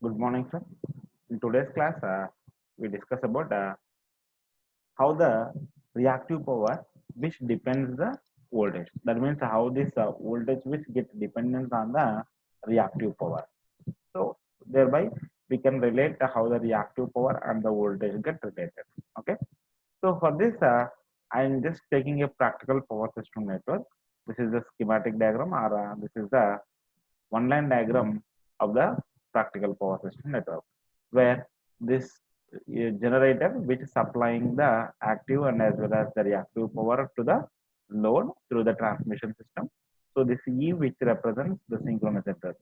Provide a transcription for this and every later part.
Good morning, sir. In today's class, we discuss about how the reactive power which depends the voltage. That means how this voltage which gets dependence on the reactive power. So thereby we can relate how the reactive power and the voltage get related. Okay. So for this, I am just taking a practical power system network. This is the schematic diagram, or this is the one-line diagram of the practical power system network, where this generator which is supplying the active and as well as the reactive power to the load through the transmission system. So this E which represents the synchronous generator,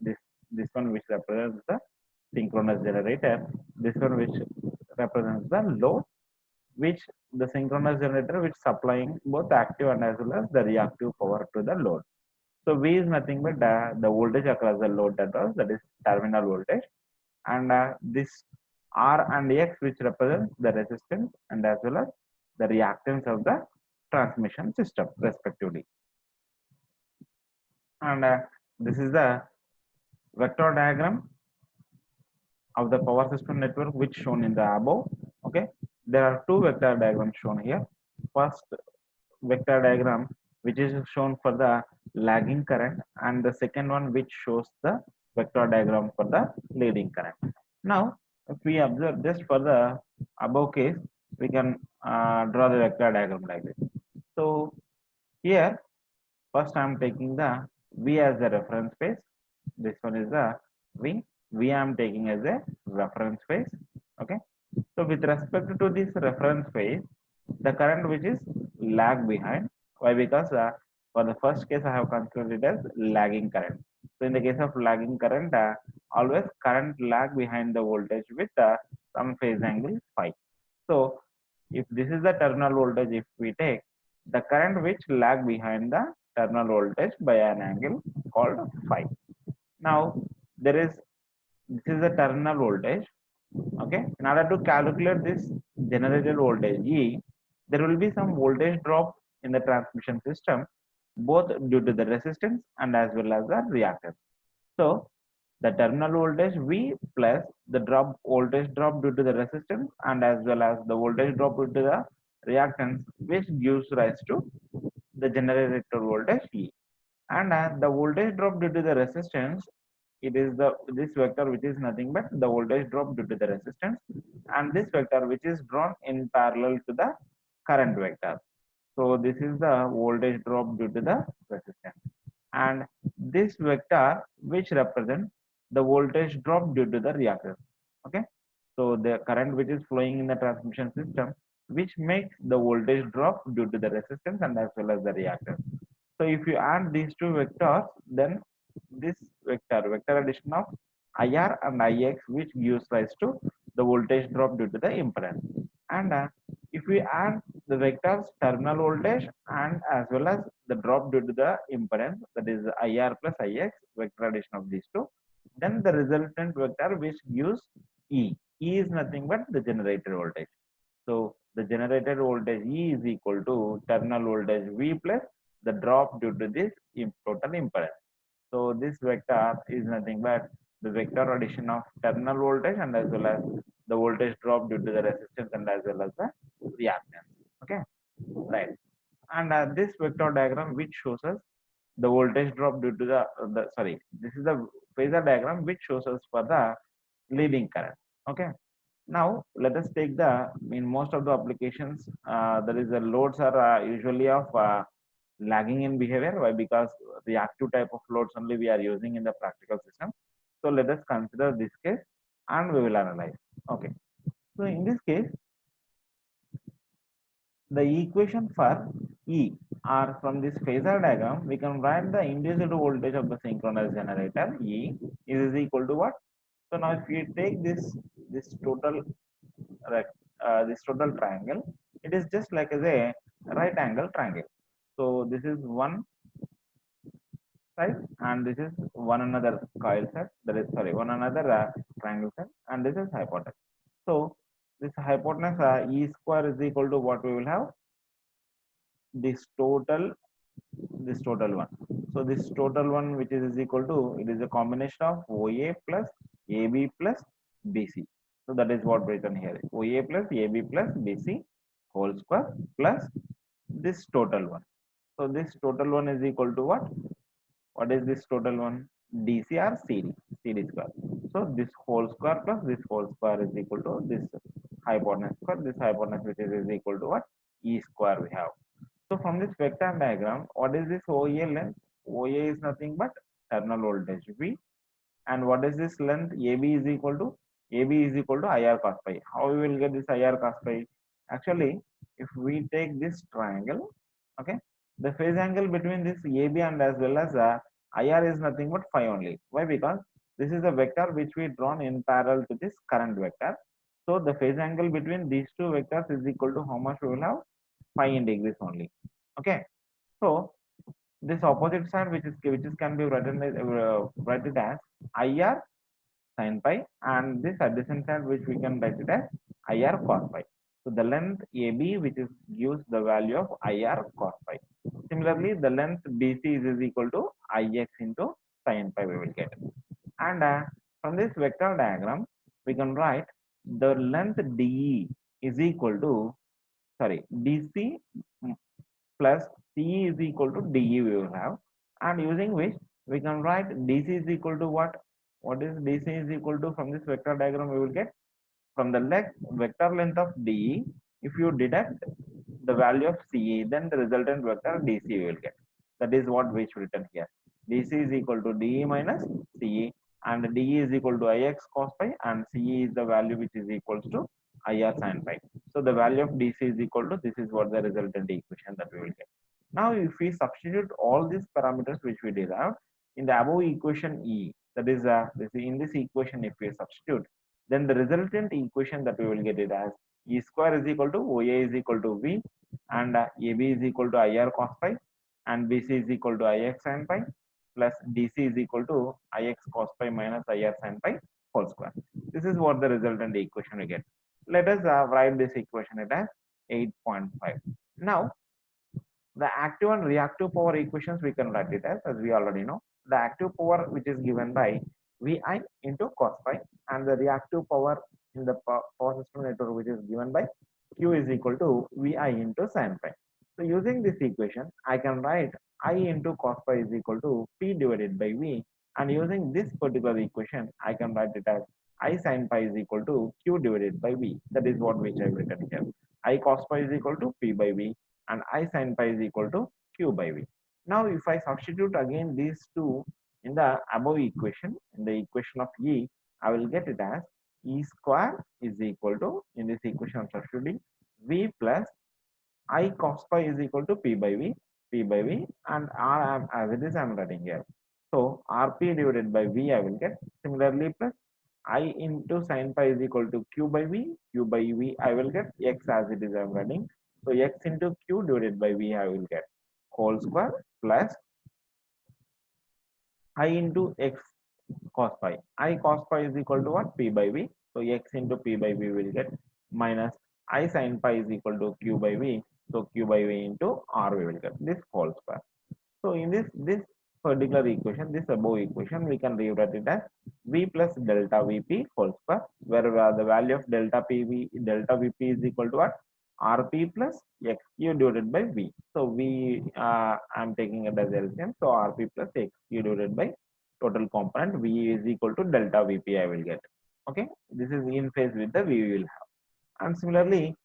this one which represents the synchronous generator, this one which represents the load, which the synchronous generator which supplying both active and as well as the reactive power to the load. So V is nothing but the voltage across the load, that is terminal voltage, and this R and X which represents the resistance and as well as the reactance of the transmission system respectively. And this is the vector diagram of the power system network which shown in the above. Okay, there are two vector diagrams shown here. First vector diagram which is shown for the lagging current, and the second one which shows the vector diagram for the leading current. Now if we observe just for the above case, we can draw the vector diagram like this. So here first I am taking the V as the reference phase. This one is the V. V I am taking as a reference phase. Okay. So with respect to this reference phase, the current which is lag behind. Why? Because for the first case I have considered it as lagging current. So in the case of lagging current, always current lag behind the voltage with some phase angle phi. So if this is the terminal voltage, if we take the current which lag behind the terminal voltage by an angle called phi. Now there is this is the terminal voltage. Okay, in order to calculate this generated voltage E, there will be some voltage drop in the transmission system, both due to the resistance and as well as the reactance. So the terminal voltage V plus the voltage drop due to the resistance and as well as the voltage drop due to the reactance, which gives rise to the generated voltage E. And the voltage drop due to the resistance, it is the this vector which is nothing but the voltage drop due to the resistance, and this vector which is drawn in parallel to the current vector. So this is the voltage drop due to the resistance, and this vector which represents the voltage drop due to the reactance. Okay, so the current which is flowing in the transmission system, which makes the voltage drop due to the resistance and as well as the reactance. So if you add these two vectors, then this vector addition of IR and IX, which gives rise to the voltage drop due to the impedance. And if we add the vectors terminal voltage and as well as the drop due to the impedance, that is IR plus IX, vector addition of these two, then the resultant vector which gives E. E is nothing but the generated voltage. So the generated voltage E is equal to terminal voltage V plus the drop due to this total impedance. So this vector is nothing but the vector addition of terminal voltage and as well as the voltage drop due to the resistance and as well as the reactance. Okay, right. And this vector diagram which shows us the voltage drop due to the sorry, this is the phasor diagram which shows us for the leading current. Okay. Now let us take the in most of the applications there is the loads are usually of lagging in behavior. Why? Because reactive type of loads only we are using in the practical system. So let us consider this case and we will analyze. Okay. So in this case, the equation for E or from this phasor diagram, we can write the induced voltage of the synchronous generator E is equal to what? So now if you take this total this total triangle, it is just like as a right angle triangle. So this is one side and this is one another coil side, that is sorry one another triangle side, and this is hypotenuse. So this hypotenuse E square is equal to what we will have, this total one. So this total one which is equal to, it is a combination of OA plus AB plus BC. So that is what written here, OA plus AB plus BC whole square plus this total one. So this total one is equal to what? What is this total one? DC or CD? CD square. So this whole square plus this whole square is equal to this hypotenuse square. This hypotenuse which is equal to what? E square we have. So from this vector diagram, what is this OA length? OA is nothing but terminal voltage V. And what is this length? AB is equal to, AB is equal to IR cos phi. How we will get this IR cos phi? Actually, if we take this triangle, okay, the phase angle between this AB and as well as IR is nothing but phi only. Why? Because this is a vector which we drawn in parallel to this current vector. So the phase angle between these two vectors is equal to how much we will have? Phi in degrees only. Okay. So this opposite side which is can be written as IR sin pi, and this adjacent side which we can write it as IR cos pi. So the length AB which is gives the value of IR cos pi. Similarly, the length BC is equal to IX into sin pi we will get. And from this vector diagram, we can write the length DE is equal to, sorry, DC plus CE is equal to DE we will have, and using which we can write DC is equal to what? What is DC is equal to? From this vector diagram we will get, from the vector length of DE, if you deduct the value of CE, then the resultant vector DC we will get. That is what which written here. DC is equal to DE minus CE, and DE is equal to IX cos pi, and CE is the value which is equals to IR sin pi. So the value of DC is equal to, this is what the resultant equation that we will get. Now if we substitute all these parameters which we derived in the above equation E, that is in this equation if we substitute, then the resultant equation that we will get it as E square is equal to OA is equal to V, and AB is equal to IR cos pi, and BC is equal to IX sin pi, plus DC is equal to IX cos pi minus IR sin pi whole square. This is what the resultant equation we get. Let us write this equation as 8.5. Now the active and reactive power equations we can write it as we already know. The active power which is given by Vi into cos pi, and the reactive power in the power system network which is given by Q is equal to Vi into sin pi. So using this equation, I can write I into cos pi is equal to P divided by V, and using this particular equation, I can write it as I sin pi is equal to Q divided by V. That is what which I have written here. I cos pi is equal to P by V, and I sin pi is equal to Q by V. Now if I substitute again these two in the above equation, in the equation of E, I will get it as E square is equal to, in this equation I'm substituting, V plus I cos pi is equal to P by V, and R as it is I'm writing here. So RP divided by V I will get. Similarly plus I into sin pi is equal to Q by V I will get X as it is I'm writing. So X into Q divided by V I will get whole square plus I into X cos pi. I cos pi is equal to what? P by V. So X into P by V will get minus I sin pi is equal to Q by V. So Q by V into R we will get this whole square. So in this particular equation, this above equation, we can rewrite it as V plus delta Vp whole square, where the value of delta Vp is equal to what? Rp plus Xq divided by V. So V, I'm taking it as LCM. So Rp plus Xq divided by total component V is equal to delta Vp I will get. Okay, this is in phase with the V we will have. And similarly,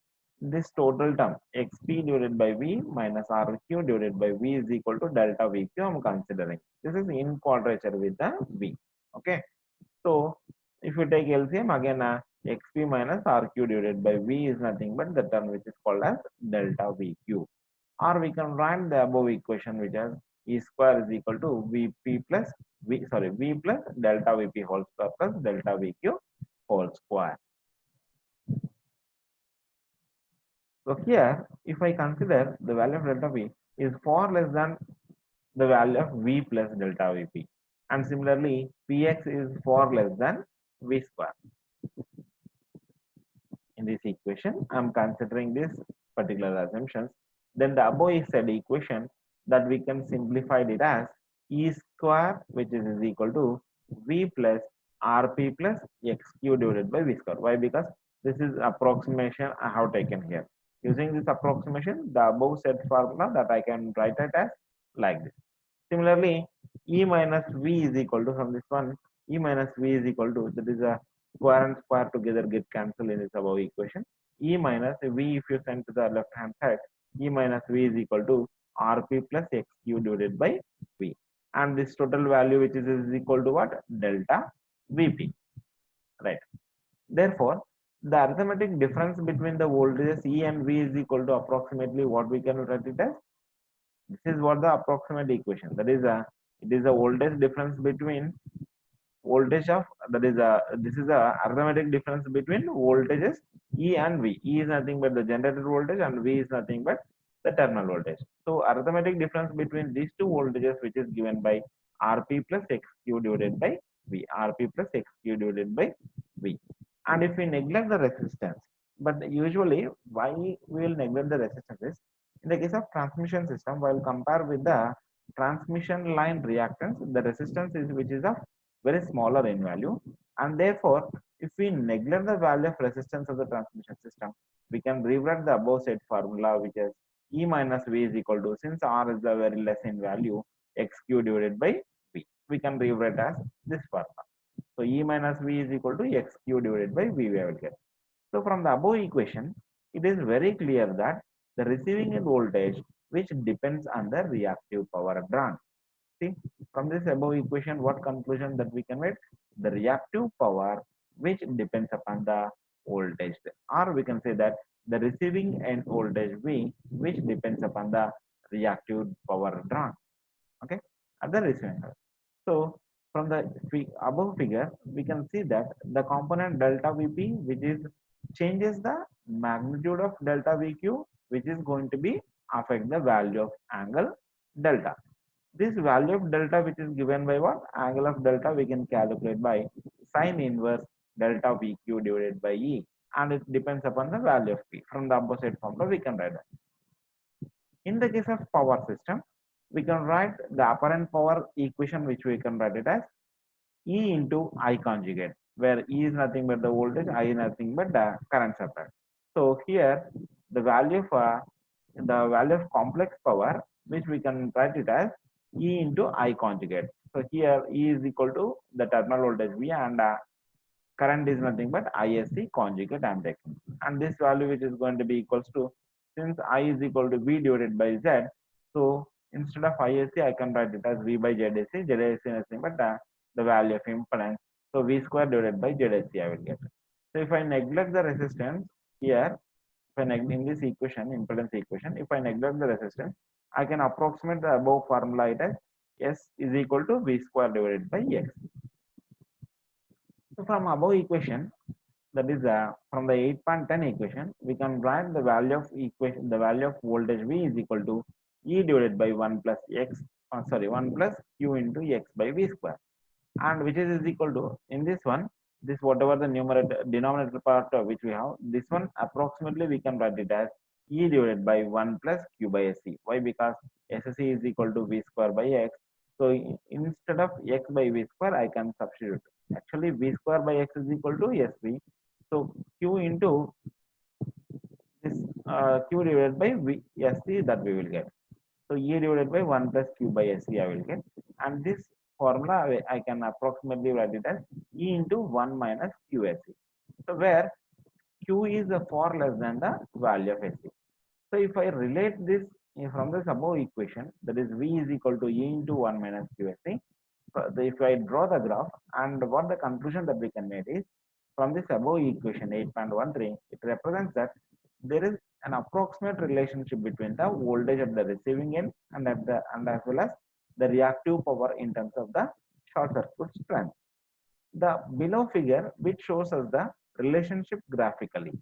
this total term xp divided by V minus rq divided by V is equal to delta Vq I'm considering. This is in quadrature with the V. Okay. So if you take LCM again, xp minus rq divided by V is nothing but the term which is called as delta Vq. Or we can write the above equation which is E square is equal to V plus delta Vp whole square plus delta Vq whole square. So here, if I consider the value of delta V is far less than the value of V plus delta Vp, and similarly Px is far less than V square. In this equation, I am considering this particular assumptions. Then the above is said equation that we can simplify it as E square, which is equal to V plus RP plus XQ divided by V square. Why? Because this is approximation I have taken here. Using this approximation, the above set formula that I can write it as like this. Similarly, E minus V is equal to, from this one, E minus V is equal to, that is a square and square together get cancelled in this above equation. E minus V, if you send to the left hand side, E minus V is equal to RP plus XQ divided by V. And this total value which is equal to what? Delta Vp. Right. Therefore, the arithmetic difference between the voltages E and V is equal to approximately what we can write it as. This is what the approximate equation. That is a, it is a voltage difference between voltage of, that is a, this is a arithmetic difference between voltages E and V. E is nothing but the generated voltage and V is nothing but the terminal voltage. So arithmetic difference between these two voltages, which is given by Rp plus XQ divided by V. Rp plus XQ divided by V. And if we neglect the resistance, but usually why we will neglect the resistance is, in the case of transmission system, while compare with the transmission line reactance, the resistance is which is of very smaller in value, and therefore if we neglect the value of resistance of the transmission system, we can rewrite the above said formula, which is E minus V is equal to, since R is the very less in value, XQ divided by V. We can rewrite as this formula. So E minus V is equal to XQ divided by V, we will get. So from the above equation, it is very clear that the receiving end voltage, which depends on the reactive power drawn. See, from this above equation, what conclusion that we can make? The reactive power which depends upon the voltage, or we can say that the receiving end voltage V, which depends upon the reactive power drawn. Okay, at the receiving end. So from the above figure, we can see that the component delta Vp, which is changes the magnitude of delta Vq, which is going to be affect the value of angle delta. This value of delta, which is given by what? Angle of delta, we can calculate by sine inverse delta Vq divided by E, and it depends upon the value of P. From the opposite formula, we can write that. In the case of power system, we can write the apparent power equation, which we can write it as E into I conjugate, where E is nothing but the voltage, I is nothing but the current supplied. So here, the value of complex power, which we can write it as E into I conjugate. So here E is equal to the terminal voltage V, and current is nothing but ISC conjugate I am taking. And this value, which is going to be equals to, since I is equal to V divided by Z, so instead of ISC, I can write it as V by ZSC. ZSC is nothing but the value of impedance. So V square divided by ZSC I will get. So if I neglect the resistance here, if I neglect in this equation, impedance equation, if I neglect the resistance, I can approximate the above formula it as S is equal to V square divided by X. So from above equation, that is from the 8.10 equation, we can write the value of equation, the value of voltage V is equal to E divided by 1 plus X, 1 plus Q into X by V square, and which is equal to, in this one, this whatever the numerator denominator part which we have, this one approximately we can write it as E divided by 1 plus Q by SC. Why? Because SC is equal to V square by X. So instead of X by V square, I can substitute. Actually, V square by X is equal to SV. So Q into this Q divided by SC, that we will get. So E divided by 1 plus Q by SC I will get. And this formula I can approximately write it as E into 1 minus QSC. So where Q is far less than the value of SC. So if I relate this from this above equation, that is V is equal to E into 1 minus QSC. If I draw the graph, and what the conclusion that we can make is, from this above equation 8.13, it represents that there is an approximate relationship between the voltage at the receiving end and as well as the reactive power in terms of the short circuit strength. The below figure, which shows us the relationship graphically,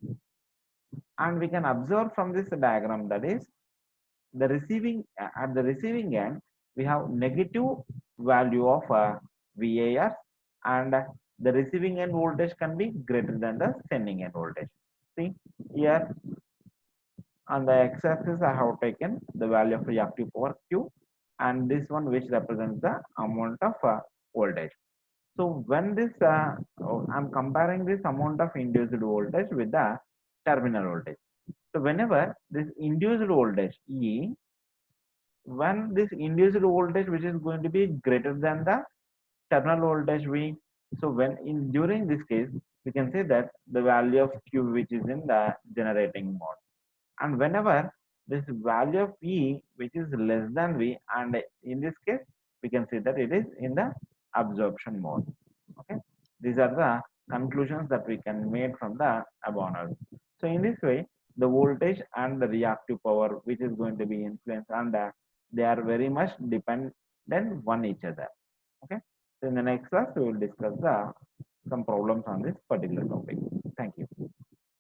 and we can observe from this diagram, that is the receiving at the receiving end we have negative value of VAR, and the receiving end voltage can be greater than the sending end voltage. See here on the x-axis I have taken the value of reactive power Q, and this one which represents the amount of voltage. So when this, I'm comparing this amount of induced voltage with the terminal voltage. So whenever this induced voltage E, when this induced voltage which is going to be greater than the terminal voltage V, so when in during this case, we can say that the value of Q which is in the generating mode, and whenever this value of E which is less than V, and in this case we can say that it is in the absorption mode. Okay, these are the conclusions that we can make from the above analysis. So in this way, the voltage and the reactive power which is going to be influenced, and they are very much dependent one each other. Okay, so in the next class we will discuss the some problems on this particular topic. Thank you.